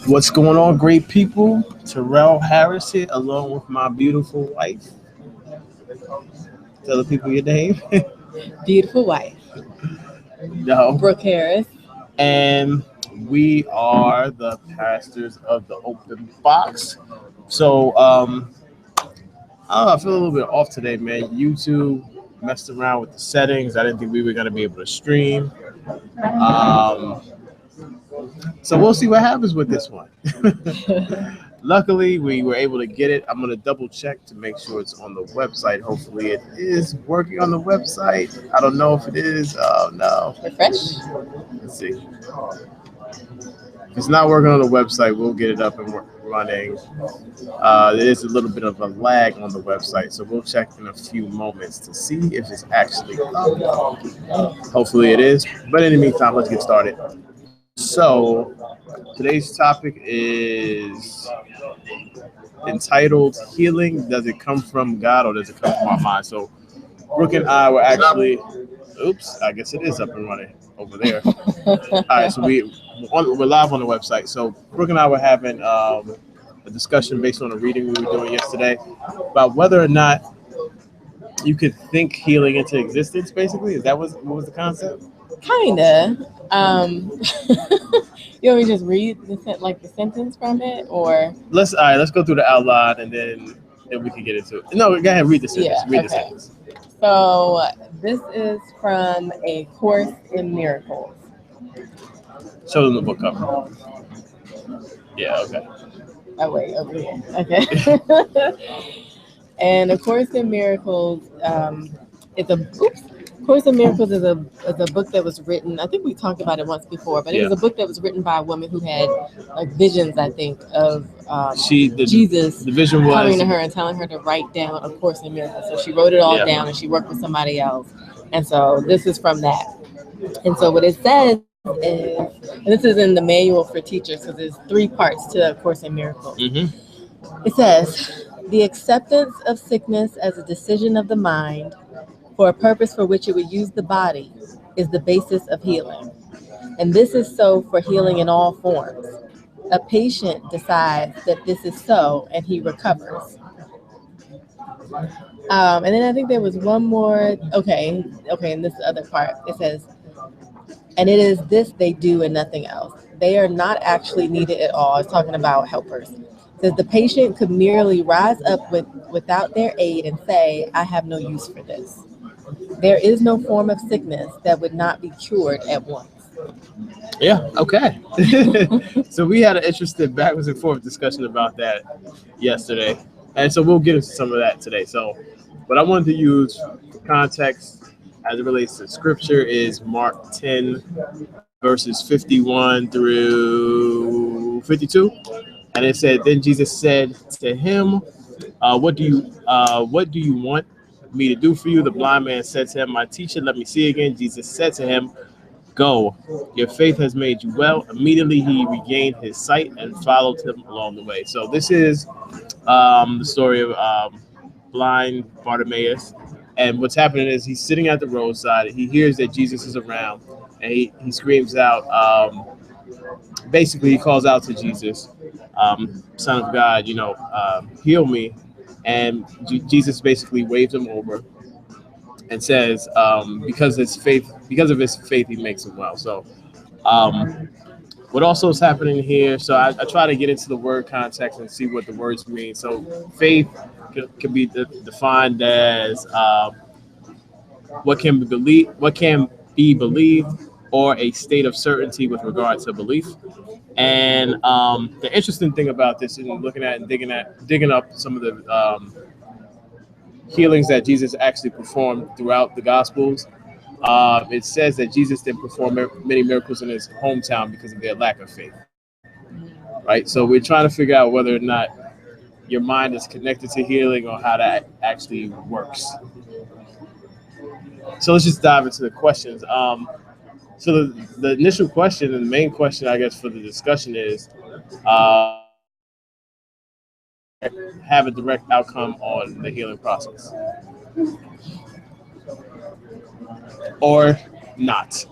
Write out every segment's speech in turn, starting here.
What's going on, great people? Terrell Harris here, along with my beautiful wife. Tell the people your name. Beautiful wife, No. Brooke Harris. And we are the pastors of the Open Box. So, I don't know, I feel a little bit off today, man. YouTube messed around with the settings. I didn't think we were going to be able to stream. Um, so we'll see what happens with this one. Luckily, we were able to get it. I'm going to double check to make sure it's on the website. Hopefully, it is working on the website. I don't know if it is. Oh, no. Refresh. Let's see. If it's not working on the website, we'll get it up and running. There is a little bit of a lag on the website, so we'll check in a few moments to see if it's actually up. Hopefully, it is. But in the meantime, let's get started. So, today's topic is entitled Healing. Does it come from God or does it come from our mind? So Brooke and I were actually, oops, I guess it is up and running over there. All right, so we're live on the website. So Brooke and I were having a discussion based on a reading we were doing yesterday about whether or not you could think healing into existence. Basically, is that what was the concept? Kinda. You want me to just read the sentence from it, or Let's go through the outline and then we can get into it. No, go ahead, read the sentence. yeah? Read the Okay. sentence. So this is from A Course in Miracles. Show them the book cover. Yeah, okay. Oh wait, over here. Okay. And A Course in Miracles is a oops. Course in Miracles is a book that was written. I think we talked about it once before, but it Yeah. was a book that was written by a woman who had like visions, I think, of The Jesus vision coming was to her and telling her to write down A Course in Miracles. So she wrote it all Yeah. down, and she worked with somebody else. And so this is from that. And so what it says is, and this is in the manual for teachers, because there's 3 parts to A Course in Miracles. It says, the acceptance of sickness as a decision of the mind for a purpose for which it would use the body is the basis of healing. And this is so for healing in all forms. A patient decides that this is so and he recovers. And then I think there was one more. Okay, in this other part, it says, and it is this they do and nothing else. They are not actually needed at all. It's talking about helpers. It says the patient could merely rise up without their aid and say, I have no use for this. There is no form of sickness that would not be cured at once. Yeah, okay. So we had an interesting backwards and forth discussion about that yesterday. And so we'll get into some of that today. So what I wanted to use for context as it relates to scripture is Mark 10 verses 51 through 52. And it said, then Jesus said to him, what do you want me to do for you? The blind man said to him, my teacher, let me see again. Jesus said to him, go, your faith has made you well. Immediately he regained his sight and followed him along the way. So this is the story of blind Bartimaeus. And what's happening is he's sitting at the roadside. He hears that Jesus is around, and he screams out. Basically, he calls out to Jesus, Son of God, heal me. And Jesus basically waves him over and says, because of his faith, he makes him well. So, um, what also is happening here? So I try to get into the word context and see what the words mean. So faith can be defined as what can be believed, or a state of certainty with regard to belief. And the interesting thing about this is looking at and digging up some of the healings that Jesus actually performed throughout the Gospels. It says that Jesus didn't perform many miracles in his hometown because of their lack of faith. Right? So we're trying to figure out whether or not your mind is connected to healing or how that actually works. So let's just dive into the questions. So the initial question and the main question, I guess, for the discussion is, have a direct outcome on the healing process, or not?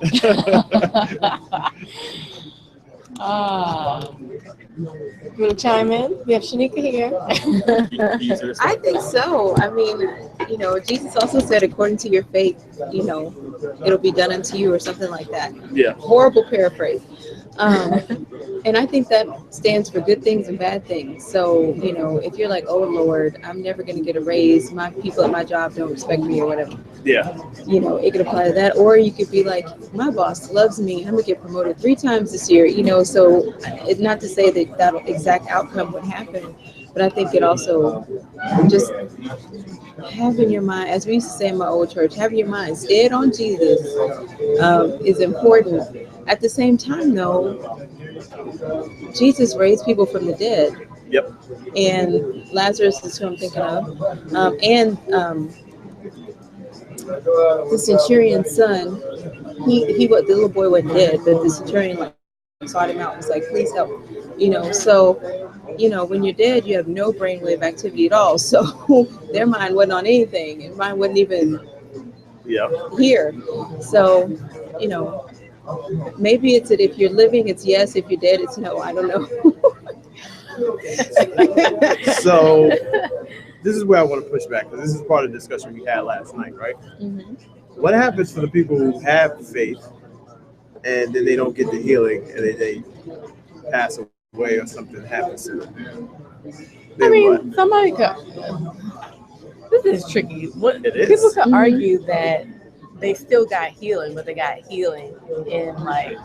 You want to chime in? We have Shanika here. I think so. I mean, Jesus also said, according to your faith, it'll be done unto you, or something like that. Yeah. Horrible paraphrase. And I think that stands for good things and bad things. So, if you're like, oh Lord, I'm never going to get a raise, my people at my job don't respect me or whatever, Yeah. it could apply to that. Or you could be like, my boss loves me, I'm going to get promoted 3 times this year, so it's not to say that that exact outcome would happen, but I think it also just have in your mind, as we used to say in my old church, have your mind stayed on Jesus is important. At the same time, though, Jesus raised people from the dead. Yep. And Lazarus is who I'm thinking of. And the centurion's son, he the little boy wasn't dead, but the centurion sought him out and was like, please help. So, when you're dead, you have no brainwave activity at all. So their mind wasn't on anything, and mine wasn't even here. So, maybe it's that if you're living, it's yes. If you're dead, it's no. I don't know. So this is where I want to push back, because this is part of the discussion we had last night, right? Mm-hmm. What happens for the people who have faith and then they don't get the healing and they pass away or something happens to them? Then somebody could. This is tricky. It is. People could argue that they still got healing, but they got healing in like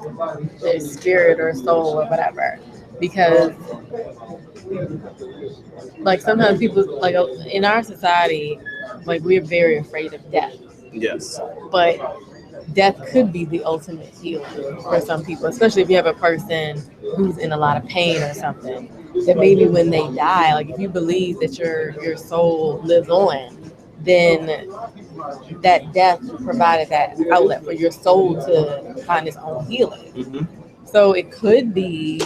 their spirit or soul or whatever. Because like sometimes people, like in our society, like we're very afraid of death. Yes. But death could be the ultimate healing for some people, especially if you have a person who's in a lot of pain or something. That maybe when they die, like if you believe that your soul lives on, then that death provided that outlet for your soul to find its own healing. Mm-hmm. So it could be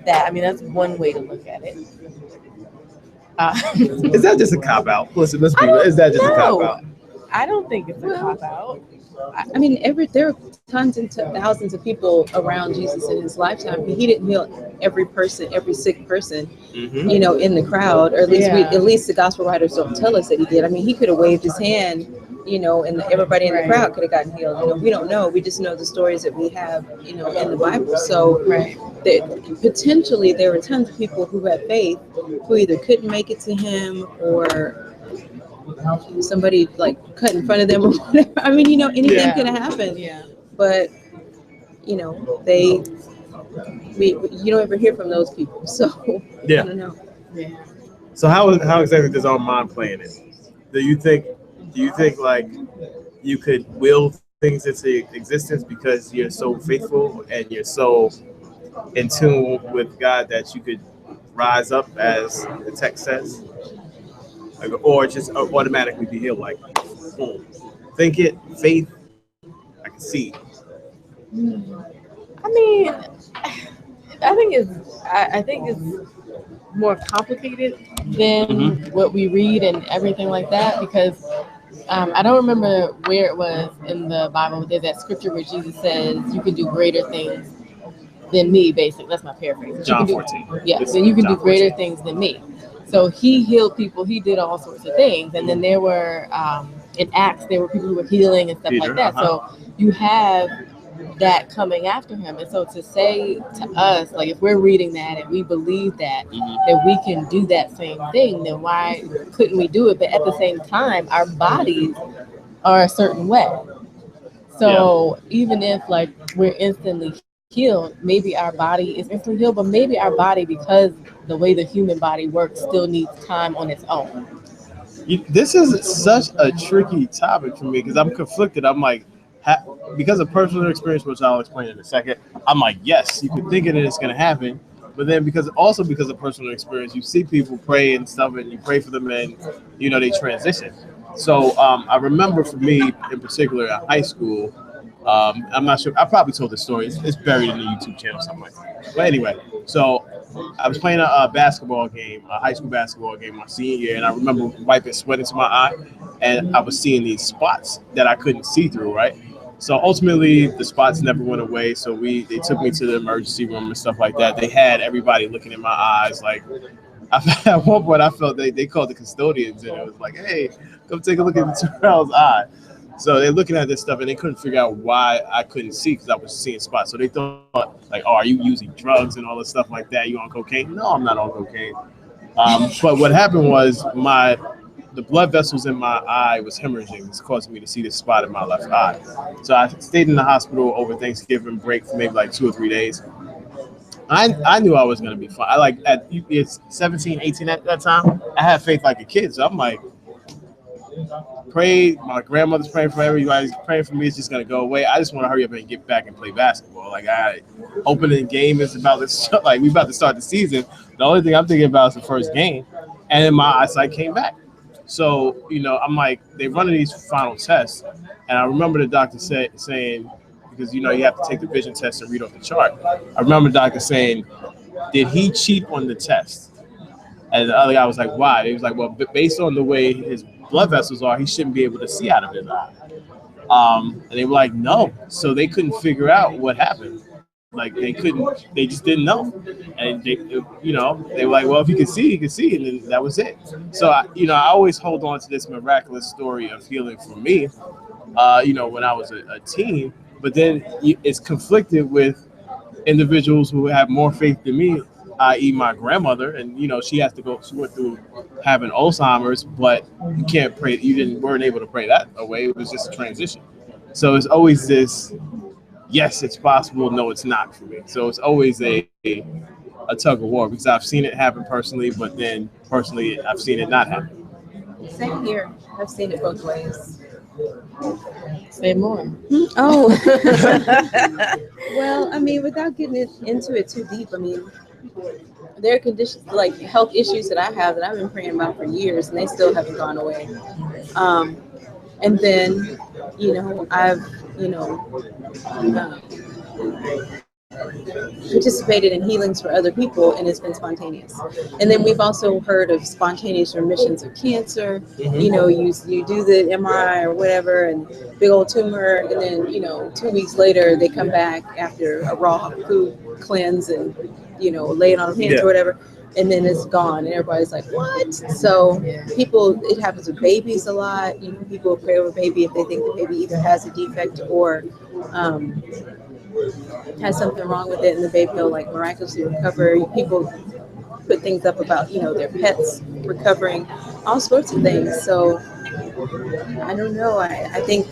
that. I mean, that's one way to look at it. Is that just a cop out? Listen, is that just a cop out? I don't think it's a cop out. I mean, there are tons and thousands of people around Jesus in his lifetime. He didn't heal every person, every sick person, Mm-hmm. in the crowd, or at least the gospel writers don't tell us that he did. I mean, he could have waved his hand, and everybody in the crowd could have gotten healed. We don't know. We just know the stories that we have, in the Bible. So potentially there were tons of people who had faith who either couldn't make it to him, or somebody like cut in front of them or whatever. I mean, anything could have happened. Yeah. But you don't ever hear from those people. So I don't know. Yeah. So how exactly does our mind play in it? Do you think like you could will things into existence because you're so faithful and you're so in tune with God that you could rise up, as the text says? Like, or just automatically be healed, like boom. Think it, faith, I can see. I mean, I think it's more complicated than what we read and everything like that, because I don't remember where it was in the Bible, but there's that scripture where Jesus says you can do greater things than me, basically. That's my paraphrase. John 14. Then you can do greater things than me. So he healed people, he did all sorts of things. And then there were, in Acts, there were people who were healing and stuff like that. So you have that coming after him. And so to say to us, like if we're reading that and we believe that we can do that same thing, then why couldn't we do it? But at the same time, our bodies are a certain way. So even if like we're instantly healed, maybe our body is instantly healed, but maybe our body, because the way the human body works, still needs time on its own. This is such a tricky topic for me because I'm conflicted. I'm like, because of personal experience, which I'll explain in a second, I'm like, yes, you could think it and it's going to happen. But then because of personal experience, you see people pray and stuff, and you pray for them, and they transition. So I remember for me in particular in high school, I'm not sure. I probably told this story. It's buried in the YouTube channel somewhere. But anyway, so I was playing a basketball game, a high school basketball game my senior year, and I remember wiping sweat into my eye, and I was seeing these spots that I couldn't see through, right? So ultimately, the spots never went away. So they took me to the emergency room and stuff like that. They had everybody looking in my eyes. Like at one point, I felt they called the custodians and it was like, "Hey, come take a look at Terrell's eye." So they're looking at this stuff and they couldn't figure out why I couldn't see because I was seeing spots. So they thought like, "Oh, are you using drugs and all this stuff like that? You on cocaine?" No, I'm not on cocaine. But what happened was the blood vessels in my eye was hemorrhaging. It's causing me to see this spot in my left eye. So I stayed in the hospital over Thanksgiving break for maybe like 2 or 3 days. I knew I was going to be fine. I like it's 17, 18 at that time. I had faith like a kid. So I'm like, pray. My grandmother's praying for everybody's praying for me. It's just going to go away. I just want to hurry up and get back and play basketball. Like opening game is about to like we about to start the season. The only thing I'm thinking about is the first game. And then my eyesight came back. So, I'm like, they running these final tests. And I remember the doctor saying, because, you have to take the vision test and read off the chart. I remember the doctor saying, did he cheat on the test? And the other guy was like, why? He was like, well, based on the way his blood vessels are, he shouldn't be able to see out of his eye. And they were like, no. So they couldn't figure out what happened. Like they just didn't know. And they were like, well, if you can see, you can see. And then that was it. So, I always hold on to this miraculous story of healing for me, when I was a teen. But then it's conflicted with individuals who have more faith than me, i.e. my grandmother. And, she went through having Alzheimer's, but you can't pray. Weren't able to pray that away. It was just a transition. So it's always this, yes, it's possible. No, it's not for me. So it's always a tug of war because I've seen it happen personally, but then personally, I've seen it not happen. Same here. I've seen it both ways. Say more. Oh. Well, I mean, without getting into it too deep, I mean, there are conditions like health issues that I have that I've been praying about for years and they still haven't gone away. And then, I've, participated in healings for other people and it's been spontaneous. And then we've also heard of spontaneous remissions of cancer. Mm-hmm. You do the MRI or whatever and big old tumor and then 2 weeks later they come back after a raw food cleanse and laying on hands or whatever, and then it's gone and everybody's like, what? So it happens with babies a lot. People pray over a baby if they think the baby either has a defect or has something wrong with it and the baby will like miraculously recover. People put things up about their pets recovering, all sorts of things. So I don't know. I think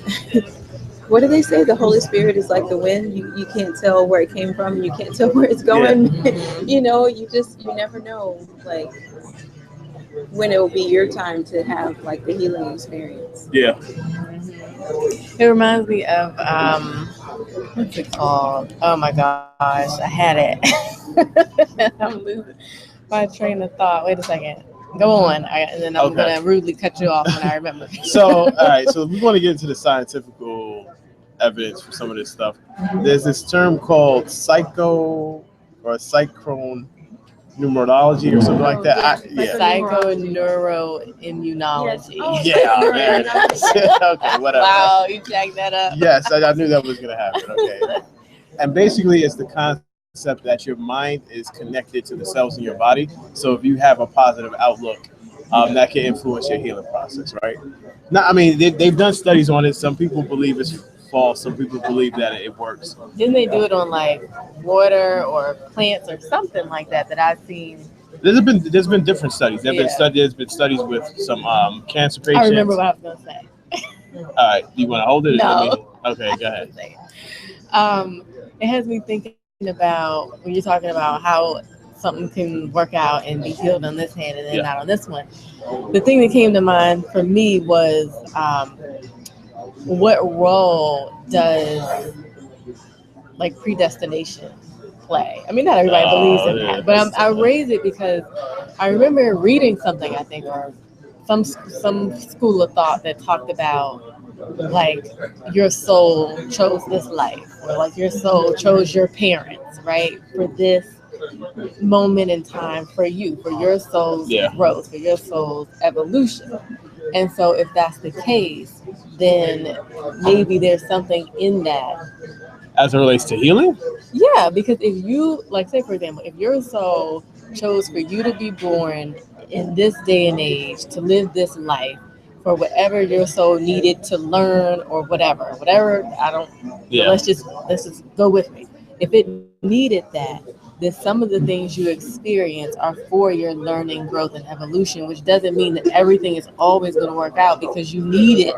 what do they say? The Holy Spirit is like the wind. You can't tell where it came from. You can't tell where it's going. Yeah. You never know like when it will be your time to have like the healing experience. Yeah. It reminds me of what's it called? Oh my gosh, I had it. I'm losing my train of thought. Wait a second. Go on, and then I'm gonna rudely cut you off when I remember. So, all right. So we want to get into the scientific evidence for some of this stuff. There's this term called psychoneuroimmunology or something like that. Psychoneuroimmunology. Yes. Okay, whatever. Wow, you jacked that up. Yes, I knew that was going to happen. Okay. And basically, it's the concept that your mind is connected to the cells in your body. So if you have a positive outlook, that can influence your healing process, right? Now, I mean, they've done studies on it. Some people believe it's false. Some people believe that it works. Didn't they do it on like water or plants or something like that I've seen? There's been different studies. There's been studies with some cancer patients. I remember what I was going to say. All right, do you want to hold it? No. Okay, go ahead. It has me thinking about when you're talking about how something can work out and be healed on this hand and then not on this one. The thing that came to mind for me was what role does like predestination play? I mean, not everybody believes in that, but I raise it because I remember reading something, I think, or some school of thought that talked about like your soul chose this life, or like your soul chose your parents, right, for this moment in time for you, for your soul's growth, for your soul's evolution. And so if that's the case, then maybe there's something in that. As it relates to healing? Yeah, because if you, like, say, for example, if your soul chose for you to be born in this day and age, to live this life, for whatever your soul needed to learn or whatever, I don't, Yeah. let's just go with me. If it needed that, then some of the things you experience are for your learning, growth, and evolution, which doesn't mean that everything is always going to work out because you need it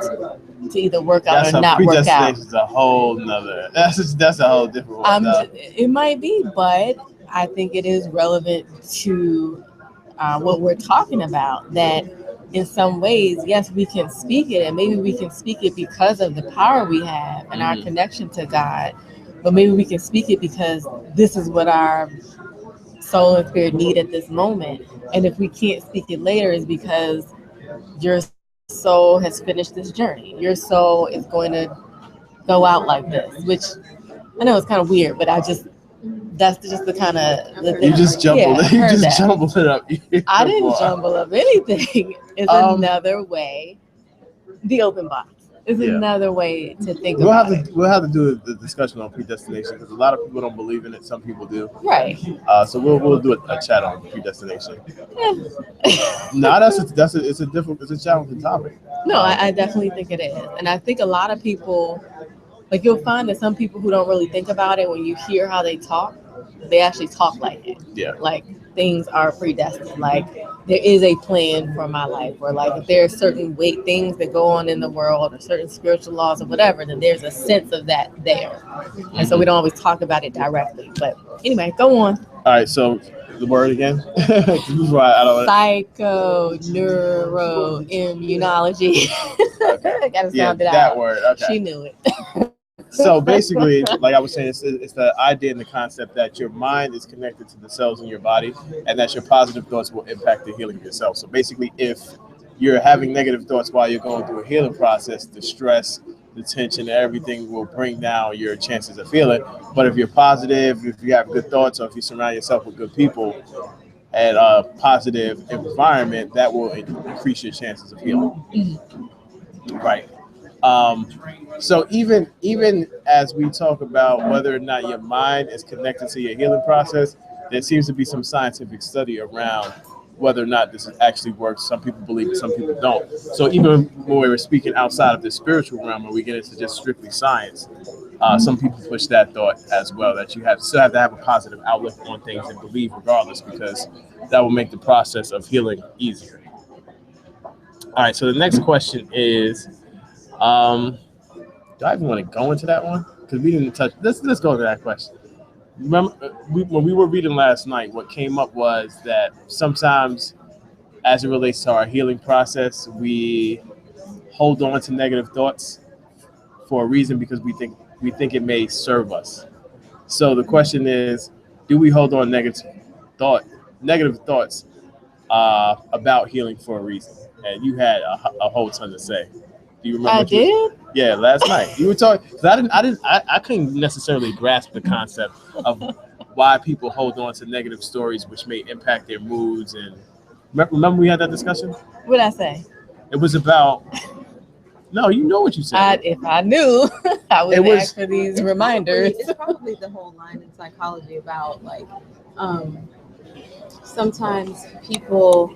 to either work out or not work out. Predestination is a whole nother. That's a whole different one. It might be, but I think it is relevant to what we're talking about. That in some ways, yes, we can speak it, and maybe we can speak it because of the power we have and our connection to God. But maybe we can speak it because this is what our soul and spirit need at this moment. And if we can't speak it later, it's because your soul has finished this journey. Your soul is going to go out like this, which I know it's kind of weird, but that's just the kind of the thing. You just jumbled it. You just jumbled it up. I didn't jumble up anything. It's another way. The open box is another way to think about it. We'll have to do the discussion on predestination because a lot of people don't believe in it. Some people do. Right. So we'll do a chat on predestination. No, it's a challenging topic. No, I definitely think it is, and I think a lot of people, like, you'll find that some people who don't really think about it, when you hear how they talk, they actually talk like it. Yeah. Like, things are predestined. Like, there is a plan for my life, or like if there are certain things that go on in the world, or certain spiritual laws or whatever, then there's a sense of that there. And so we don't always talk about it directly. But anyway, go on. All right, so the word again? Psychoneuroimmunology. I gotta sound it out. That word. Okay. She knew it. So basically, like I was saying, it's the idea and the concept that your mind is connected to the cells in your body, and that your positive thoughts will impact the healing of yourself. So basically, if you're having negative thoughts while you're going through a healing process, the stress, the tension, everything will bring down your chances of healing. But if you're positive, if you have good thoughts, or if you surround yourself with good people and a positive environment, that will increase your chances of healing. Right. So even as we talk about whether or not your mind is connected to your healing process, there seems to be some scientific study around whether or not this actually works. Some people believe it, some people don't. So even when we're speaking outside of the spiritual realm, when we get into just strictly science, some people push that thought as well, that you still have to have a positive outlook on things and believe regardless, because that will make the process of healing easier. All right, so the next question is, do I even want to go into that one? Because we didn't touch. Let's go into that question. Remember, when we were reading last night, what came up was that sometimes, as it relates to our healing process, we hold on to negative thoughts for a reason because we think it may serve us. So the question is, do we hold on negative thoughts about healing for a reason? And you had a whole ton to say. Do you remember? I did. Yeah, last night you were talking. I couldn't necessarily grasp the concept of why people hold on to negative stories, which may impact their moods. And remember we had that discussion. What did I say? It was about. No, you know what you said. If I knew, I would ask for these reminders. It's probably the whole line in psychology about, like, sometimes people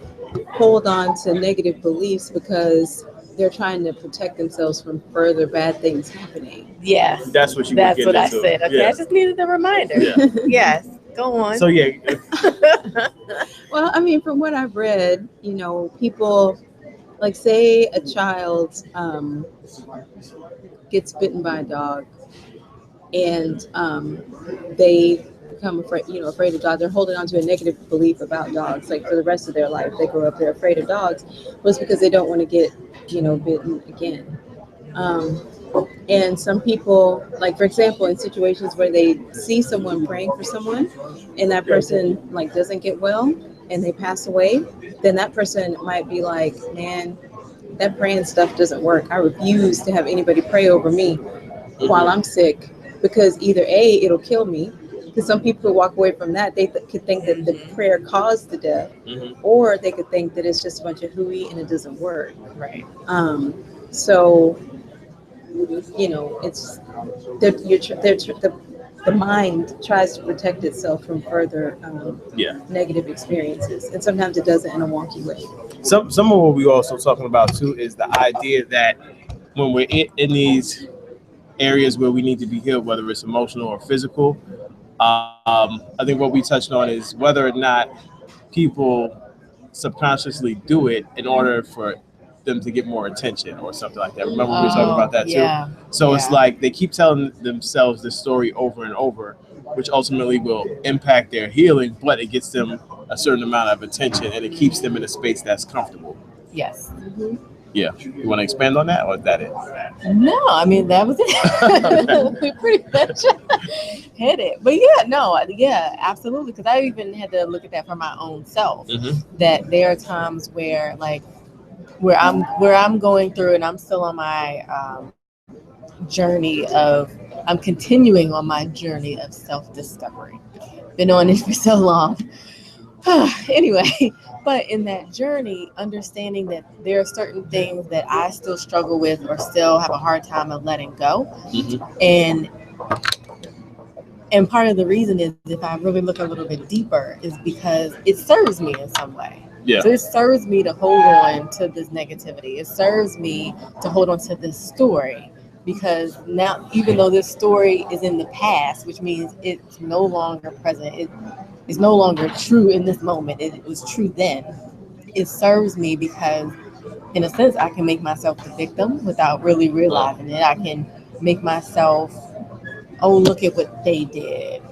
hold on to negative beliefs because they're trying to protect themselves from further bad things happening. Yes. That's what I said. Okay, yeah. I just needed the reminder. Yeah. Yes. Go on. So yeah. Well, I mean, from what I've read, people, like, say a child gets bitten by a dog, and they become afraid of dogs. They're holding on to a negative belief about dogs, like, for the rest of their life. They grow up, they're afraid of dogs, but it's because they don't want to get, bitten again. And some people, like, for example, in situations where they see someone praying for someone and that person, like, doesn't get well and they pass away, then that person might be like, man, that praying stuff doesn't work. I refuse to have anybody pray over me while I'm sick, because either A, it'll kill me, because some people walk away from that, they could think that the prayer caused the death, or they could think that it's just a bunch of hooey and it doesn't work. Right. So it's the mind tries to protect itself from further negative experiences, and sometimes it does it in a wonky way. Some of what we also talking about too is the idea that when we're in these areas where we need to be healed, whether it's emotional or physical, I think what we touched on is whether or not people subconsciously do it in order for them to get more attention or something like that. Remember we were talking about that too? So it's like they keep telling themselves this story over and over, which ultimately will impact their healing, but it gets them a certain amount of attention and it keeps them in a space that's comfortable. Yes. Yeah. You want to expand on that, or is that it? No, I mean, that was it. We pretty much hit it. But yeah, absolutely. Because I even had to look at that for my own self. That there are times where, like, where I'm going through, and I'm still on my I'm continuing on my journey of self-discovery. Been on it for so long. Anyway, but in that journey, understanding that there are certain things that I still struggle with or still have a hard time of letting go. And part of the reason is, if I really look a little bit deeper, is because it serves me in some way. Yeah. So it serves me to hold on to this negativity. It serves me to hold on to this story. Because now, even though this story is in the past, which means it's no longer present, it is no longer true in this moment. It was true then. It serves me because, in a sense, I can make myself the victim without really realizing it. I can make myself, oh, look at what they did.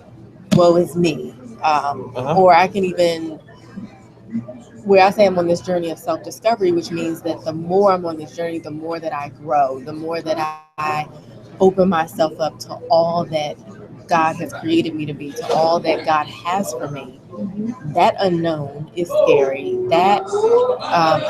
Woe is me. Or I can even, where I say I'm on this journey of self-discovery, which means that the more I'm on this journey, the more that I grow, the more that I open myself up to all that God has created me to be, to all that God has for me. That unknown is scary. That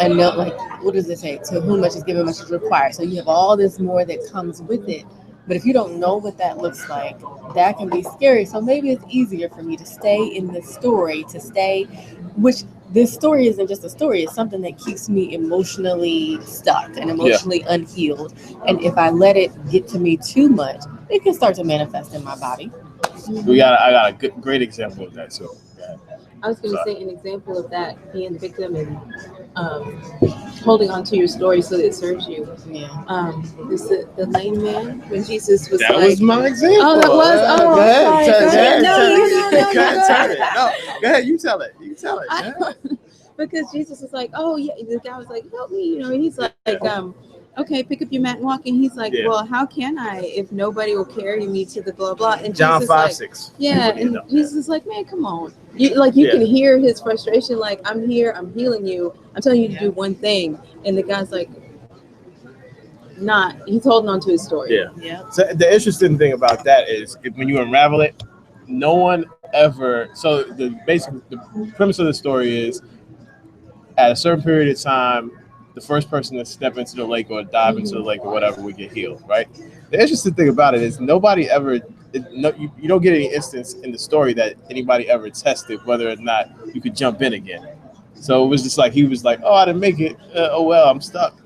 unknown, like, what does it say? To whom much is given, much is required. So you have all this more that comes with it. But if you don't know what that looks like, that can be scary. So maybe it's easier for me to stay in this story, which this story isn't just a story. It's something that keeps me emotionally stuck and emotionally unhealed. And if I let it get to me too much, it can start to manifest in my body. I got a great example of that too. I was going to say an example of that, being the victim and holding on to your story so that it serves you. The lame man, when Jesus was that like... was my example. Oh, that was? Oh, go ahead. No, go ahead. You tell it. Because Jesus was like, oh, yeah. The guy was like, help me. And he's like, okay, pick up your mat and walk. And he's like, well, how can I if nobody will carry me to the blah, blah. And John Jesus 5:6. Yeah, and Jesus is like, man, come on. You can hear his frustration, like, I'm here, I'm healing you. I'm telling you to do one thing. And the guy's like, he's holding on to his story. Yeah. So the interesting thing about that is when you unravel it, no one ever. So the premise of the story is, at a certain period of time, the first person to step into the lake or dive into the lake or whatever would get healed, right? The interesting thing about it is nobody ever, you don't get any instance in the story that anybody ever tested whether or not you could jump in again. So it was just like, he was like, oh, I didn't make it. Oh, well, I'm stuck.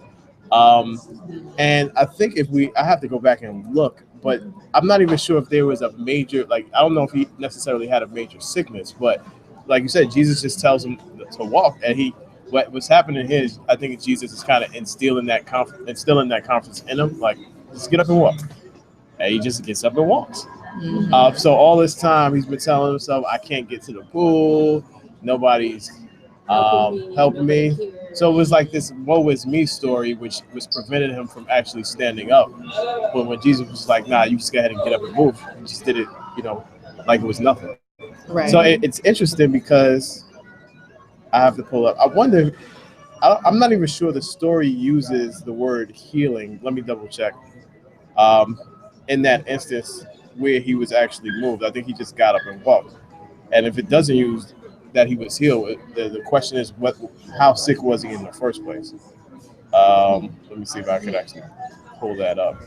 And I think I have to go back and look, but I'm not even sure if there was a major, like, I don't know if he necessarily had a major sickness, but like you said, Jesus just tells him to walk, and what's happening here is, I think Jesus is kind of instilling that confidence in him, like, just get up and walk. And he just gets up and walks. So all this time he's been telling himself, I can't get to the pool, nobody's helping me. So it was like this woe is me story, which was preventing him from actually standing up. But when Jesus was like, nah, you just go ahead and get up and move, he just did it, like it was nothing. Right. So it's interesting because I have to pull up. I wonder, I'm not even sure the story uses the word healing. Let me double check. In that instance where he was actually moved, I think he just got up and walked. And if it doesn't use that he was healed, the question is, how sick was he in the first place? Let me see if I could actually pull that up.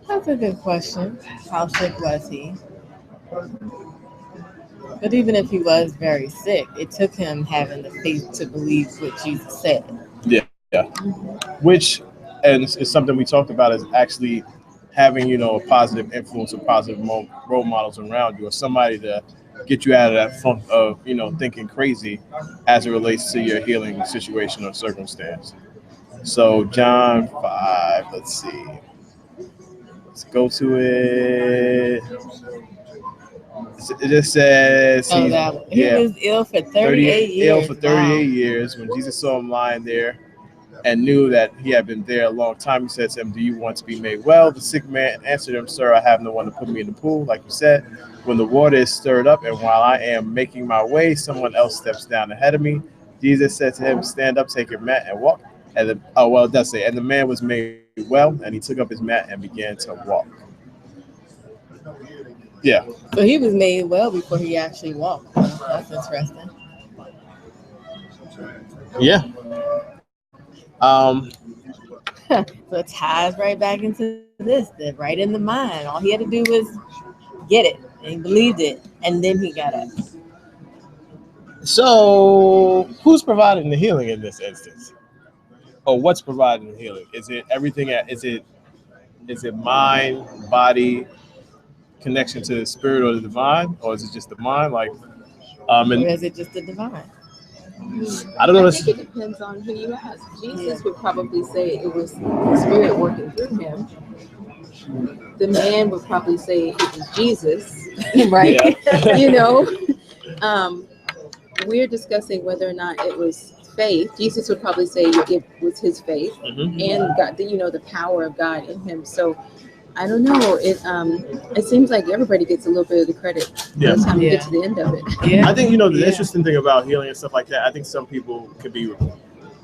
That's a good question. How sick was he? But even if he was very sick, it took him having the faith to believe what Jesus said. Yeah. Which and it's something we talked about is actually having, you know, a positive influence or positive role models around you, or somebody to get you out of that funk of, you know, thinking crazy as it relates to your healing situation or circumstance. So John 5, let's see. Let's go to it. It just says Oh, that one. He was ill for 38 years. Ill for 38 years. When Jesus saw him lying there and knew that he had been there a long time, he said to him, "Do you want to be made well?" The sick man answered him, "Sir, I have no one to put me in the pool, like you said, when the water is stirred up, and while I am making my way, someone else steps down ahead of me." Jesus said to him, "Stand up, take your mat, and walk." It does say, and the man was made well, and he took up his mat and began to walk. Yeah. So he was made well before he actually walked. That's interesting. Yeah. So it ties right back into this, that right in the mind. All he had to do was get it, and he believed it, and then he got up. So who's providing the healing in this instance? Or what's providing the healing? Is it everything? Is it mind, body, connection to the spirit or the divine, or is it just the mind? Like, Or is it just the divine? I don't know. I think it depends on who you ask. Jesus would probably say it was the Spirit working through him. The man would probably say it was Jesus, right? Yeah. You know, we're discussing whether or not it was faith. Jesus would probably say it was his faith and God, the power of God in him. So I don't know. It seems like everybody gets a little bit of the credit by the time you get to the end of it. Yeah. I think, the interesting thing about healing and stuff like that, I think some people could be,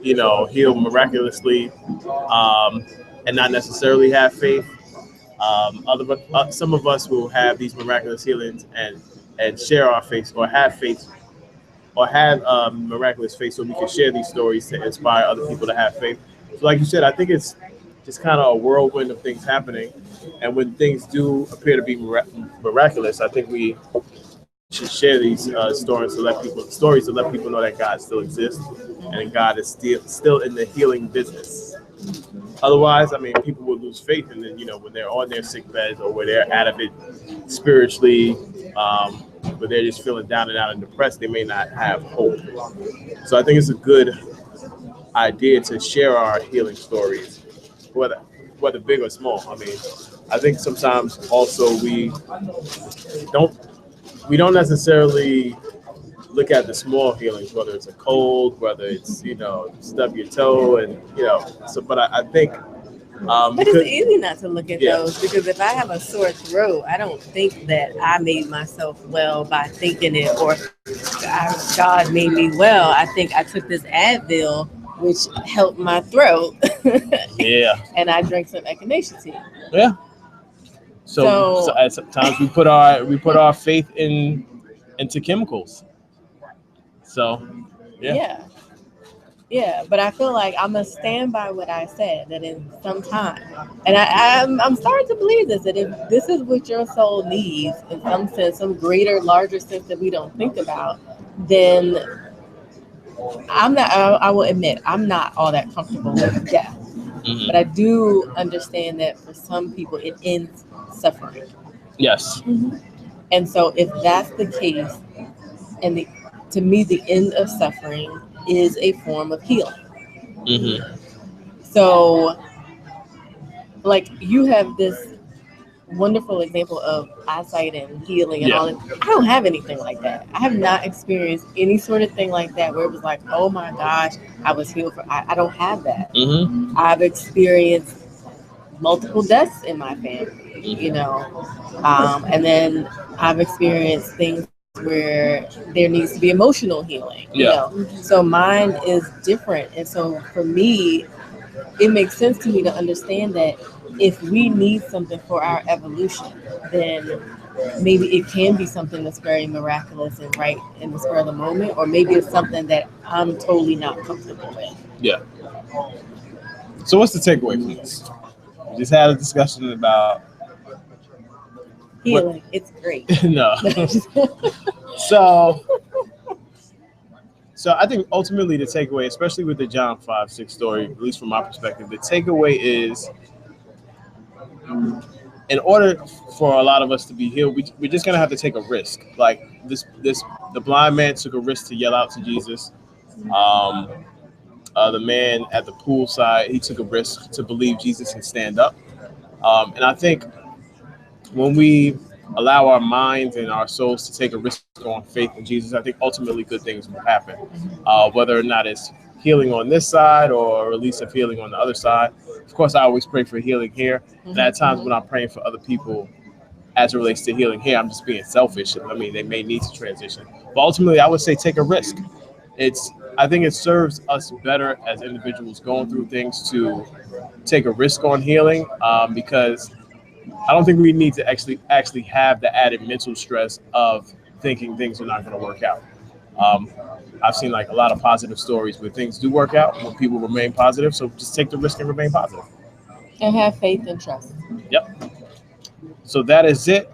healed miraculously, and not necessarily have faith. Some of us will have these miraculous healings and share our faith, or have faith, or have miraculous faith, so we can share these stories to inspire other people to have faith. So like you said, I think it's just kind of a whirlwind of things happening. And when things do appear to be miraculous, I think we should share these stories to let people know that God still exists and God is still in the healing business. Otherwise, I mean, people will lose faith, and then when they're on their sick beds or where they're out of it spiritually, but they're just feeling down and out and depressed, they may not have hope. So I think it's a good idea to share our healing stories, whether big or small. I mean, I think sometimes also we don't necessarily look at the small healings, whether it's a cold, whether it's stub your toe, and but I think but it's easy not to look at those, because if I have a sore throat, I don't think that I made myself well by thinking it, or God made me well. I think I took this Advil, which helped my throat. Yeah. And I drank some echinacea tea. Yeah. So sometimes we put our faith into chemicals. So yeah, but I feel like I'm gonna stand by what I said, that in some time, and I'm starting to believe this, that if this is what your soul needs, in some sense, some greater, larger sense that we don't think about, then I'm not. I will admit I'm not all that comfortable with death, but I do understand that for some people it ends suffering. Yes. And so if that's the case, and to me the end of suffering is a form of healing. So, like, you have this wonderful example of eyesight and healing and all that. I don't have anything like that. I have not experienced any sort of thing like that where it was like, oh my gosh, I was healed I don't have that. I've experienced multiple deaths in my family, and then I've experienced things where there needs to be emotional healing, so mine is different. And so for me, it makes sense to me to understand that if we need something for our evolution, then maybe it can be something that's very miraculous and right in the spur of the moment, or maybe it's something that I'm totally not comfortable with. Yeah. So what's the takeaway from this? We just had a discussion about healing. It's great. No. So So I think ultimately the takeaway, especially with the John 5:6 story, at least from my perspective, the takeaway is in order for a lot of us to be healed, we're just gonna have to take a risk. Like the blind man took a risk to yell out to Jesus. Um, the man at the poolside, he took a risk to believe Jesus and stand up. And I think when we allow our minds and our souls to take a risk on faith in Jesus, I think ultimately good things will happen. Whether or not it's healing on this side or release of healing on the other side. Of course, I always pray for healing here. And at times when I'm praying for other people as it relates to healing here, I'm just being selfish. I mean, they may need to transition. But ultimately, I would say take a risk. I think it serves us better as individuals going through things to take a risk on healing because I don't think we need to actually have the added mental stress of thinking things are not going to work out. Um, I've seen like a lot of positive stories where things do work out when people remain positive. So just take the risk and remain positive. And have faith and trust. Yep. So that is it.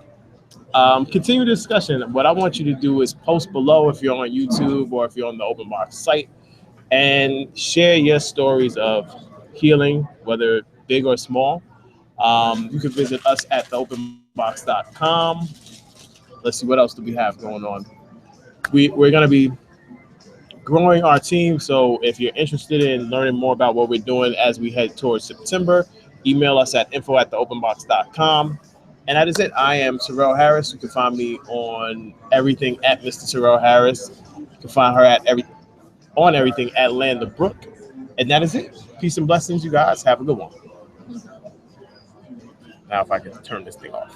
Continue the discussion. What I want you to do is post below if you're on YouTube or if you're on the Open Box site and share your stories of healing, whether big or small. You can visit us at theopenbox.com. Let's see, what else do we have going on? We're going to be growing our team. So if you're interested in learning more about what we're doing as we head towards September, email us at info@theopenbox.com. And that is it. I am Terrell Harris. You can find me on everything at Mr. Terrell Harris. You can find her on everything at Landa Brooke. And that is it. Peace and blessings, you guys. Have a good one. Now if I can turn this thing off.